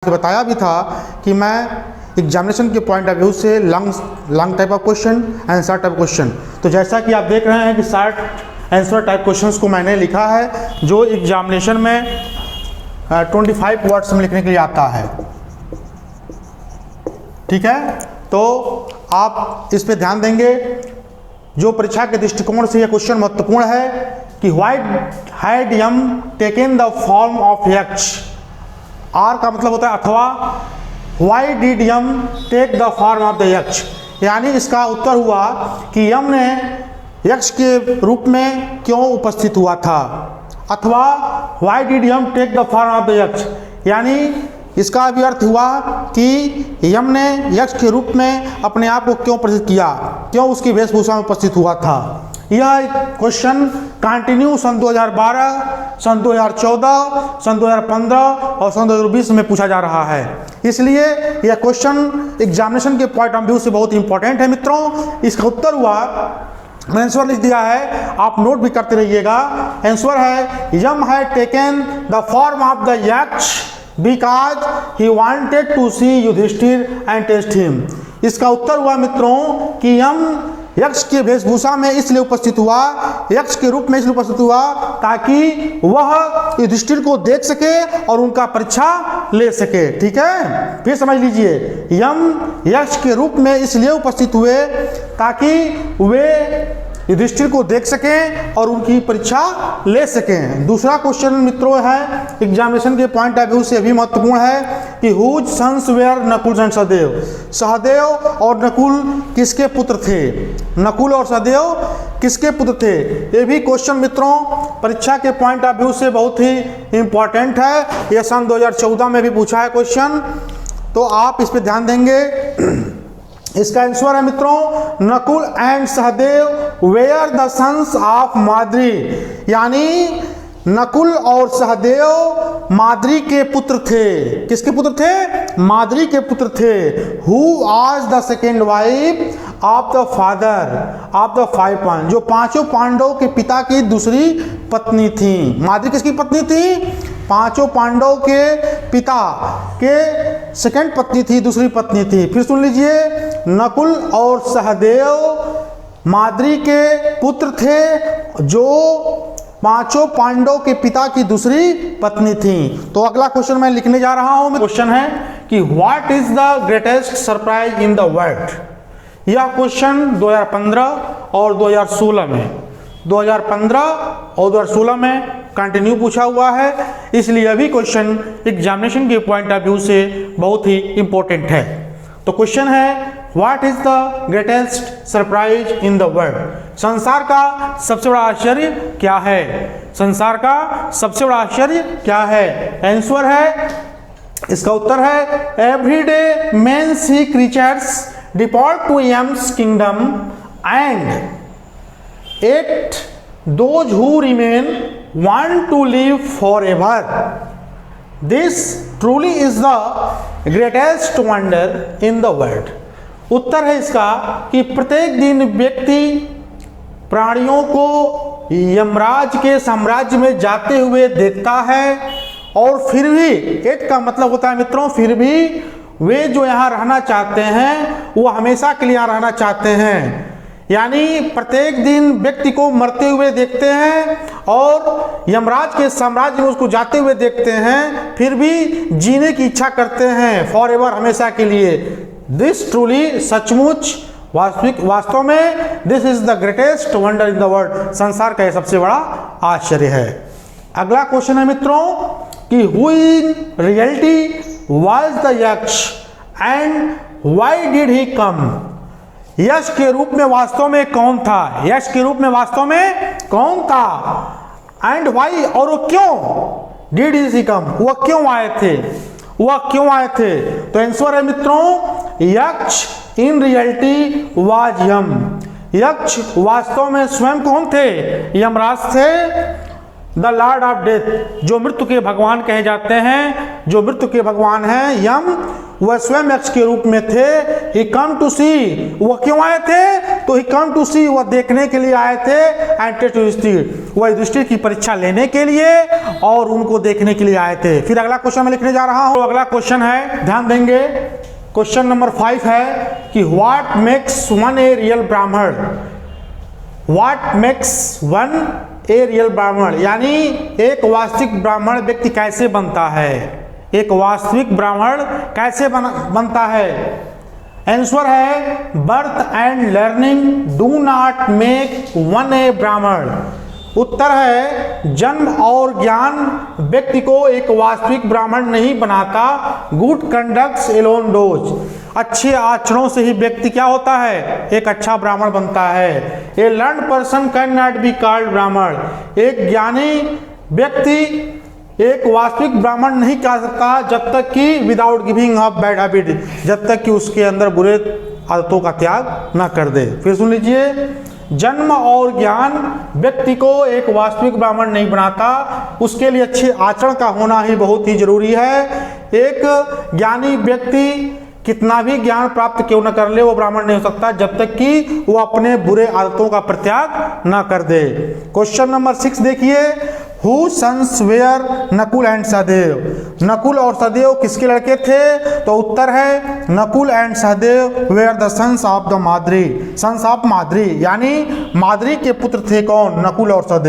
के बताया भी था कि मैं एग्जामिनेशन के पॉइंट ऑफ व्यू से long type of question and short type question, तो जैसा कि आप देख रहे हैं कि शॉर्ट आंसर टाइप क्वेश्चंस को मैंने लिखा है जो एग्जामिनेशन में 25 वर्ड्स में लिखने के लिए आता है। ठीक है, तो आप इस पे ध्यान देंगे। जो परीक्षा के दृष्टिकोण से यह क्वेश्चन महत्वपूर्ण है कि why had Yama taken the form of Yaksha. Or का मतलब होता है अथवा, why did Yama take the form of the Yaksha, यानी इसका उत्तर हुआ कि यम ने यक्ष के रूप में क्यों उपस्थित हुआ था, अथवा why did Yama take the form of the Yaksha, यानी इसका भी अर्थ हुआ कि यम ने यक्ष के रूप में अपने आप को क्यों प्रस्तुत किया, क्यों उसकी वेशभूषा में उपस्थित हुआ था। यह क्वेश्चन कंटिन्यू सन 2012, सन 2014, सन 2015 और सन 2020 में पूछा जा रहा है, इसलिए यह क्वेश्चन एग्जामिनेशन के पॉइंट ऑफ व्यू से बहुत इंपॉर्टेंट है मित्रों। इसका उत्तर हुआ, मैंने आंसर लिख दिया है, आप नोट भी करते रहिएगा। आंसर है Yama had taken the form of the Yaksha because he wanted to see Yudhishthira and test him. इसका उत्तर हुआ मित्रों कि यम यक्ष के वेशभूषा में इसलिए उपस्थित हुआ, यक्ष के रूप में इसलिए उपस्थित हुआ ताकि वह युधिष्ठिर को देख सके और उनका परीक्षा ले सके। ठीक है, फिर समझ लीजिए, यम यक्ष के रूप में इसलिए उपस्थित हुए ताकि वे युधिष्ठिर को देख सकें और उनकी परीक्षा ले सकें। दूसरा क्वेश्चन मित्रों है एग्जामिनेशन के पॉइंट ऑफ व्यू से भी महत्वपूर्ण है कि whose sons were Nakul and Sahdev. Sahdev और नकुल किसके पुत्र थे, नकुल और सहदेव किसके पुत्र थे। ये भी क्वेश्चन मित्रों परीक्षा के पॉइंट ऑफ व्यू से बहुत ही इंपॉर्टेंट है। यह सन 2014 में भी पूछा है क्वेश्चन, तो आप इस पर ध्यान देंगे। इसका आंसर है मित्रों Nakul and Sahdev were the sons of Madri, यानी नकुल और सहदेव माद्री के पुत्र थे। किसके पुत्र थे, माद्री के पुत्र थे। Who was the second wife of the father of the 5 Pandava, जो 5 पांडवों के पिता की दूसरी पत्नी थी। माद्री किसकी पत्नी थी, 5 पांडव के पिता के सेकंड पत्नी थी, दूसरी पत्नी थी। फिर सुन लीजिए, नकुल और सहदेव माद्री के पुत्र थे जो 5 पांडव के पिता की दूसरी पत्नी थी। तो अगला क्वेश्चन मैं लिखने जा रहा हूं। क्वेश्चन है कि what is the greatest surprise in the world. यह क्वेश्चन 2015 और 2016 में 2015 और 2016 में कंटिन्यू पूछा हुआ है, इसलिए अभी क्वेश्चन एग्जामिनेशन के पॉइंट ऑफ व्यू से बहुत ही इंपॉर्टेंट है। तो क्वेश्चन है what is the greatest surprise in the world. संसार का सबसे बड़ा आश्चर्य क्या है, संसार का सबसे बड़ा आश्चर्य क्या है। आंसर है, इसका उत्तर है everyday men sea creatures depart to Yama's kingdom and yet those who remain want to live forever. This truly is the greatest wonder in the world. उत्तर है इसका कि प्रत्येक दिन व्यक्ति प्राणियों को यमराज के साम्राज्य में जाते हुए देखता है और फिर भी, एट का मतलब होता है मित्रों फिर भी, वे जो यहाँ रहना चाहते हैं वो हमेशा के लिए यहाँ रहना चाहते हैं। यानी प्रत्येक दिन व्यक्ति को मरते हुए देखते हैं और यमराज के साम्राज्य में उसको जाते हुए देखते हैं, फिर भी जीने की इच्छा करते हैं फॉर एवर, हमेशा के लिए। दिस ट्रूली, सचमुच, वास्तव में, this is the greatest wonder in the world, संसार का यह सबसे बड़ा आश्चर्य है। अगला क्वेश्चन है मित्रों कि who in reality was the यक्ष एंड व्हाई डिड ही कम। यक्ष के रूप में वास्तव में कौन था, यक्ष के रूप में वास्तव में कौन था, एंड व्हाई, और वो क्यों, डिड ही कम, वह क्यों आए थे, वह क्यों आए थे। तो आंसर है मित्रों यक्ष इन रियलिटी वाज यम। यक्ष वास्तव में स्वयं कौन थे, यमराज थे। द लॉर्ड ऑफ डेथ, जो मृत्यु के भगवान कहे जाते हैं, जो मृत्यु के भगवान हैं यम, वह स्वयं यक्ष के रूप में थे। ही कम टू सी, वह क्यों आए थे, तो ही कम टू सी, वह देखने के लिए आए थे, एंड टेस्ट युधिष्ठिर, वह युधिष्ठिर की परीक्षा लेने के लिए और उनको देखने के लिए आए थे। फिर अगला क्वेश्चन मैं लिखने जा रहा हूं। तो अगला क्वेश्चन है, ध्यान देंगे, क्वेश्चन नंबर 5 है कि what makes one a real Brahmin. What makes one a real Brahmin, यानी एक वास्तविक ब्राह्मण व्यक्ति कैसे बनता है, एक वास्तविक ब्राह्मण कैसे बनता है। आंसर है birth and learning do not make one a Brahmin. उत्तर है जन्म और ज्ञान व्यक्ति को एक वास्तविक ब्राह्मण नहीं बनाता। गुड कंडक्ट्स एलोन डोज, अच्छे आचरणों से ही व्यक्ति क्या होता है, एक अच्छा ब्राह्मण बनता है। A learn person can not be called Brahmin, एक ज्ञानी व्यक्ति एक वास्तविक ब्राह्मण नहीं कह सकता जब तक कि without giving up bad habit, जब तक कि उसके अंदर बुरे आदतों का त्याग ना कर दे। फिर सुन लीजिए, जन्म और ज्ञान व्यक्ति को एक वास्तविक ब्राह्मण नहीं बनाता, उसके लिए अच्छे आचरण का होना ही बहुत ही जरूरी है। एक ज्ञानी व्यक्ति कितना भी ज्ञान प्राप्त क्यों न कर ले, वो ब्राह्मण नहीं हो सकता जब तक कि वो अपने बुरे आदतों का परित्याग ना कर दे। क्वेश्चन नंबर 6 देखिए, who sons were Nakul and Sahdev. Nakul और सहदेव किसके लड़के थे, तो उत्तर है Nakul and Sahdev were the sons of the Madri, sons of Madri, यानी माद्री के पुत्र थे कौन, नकुल और सहदेव।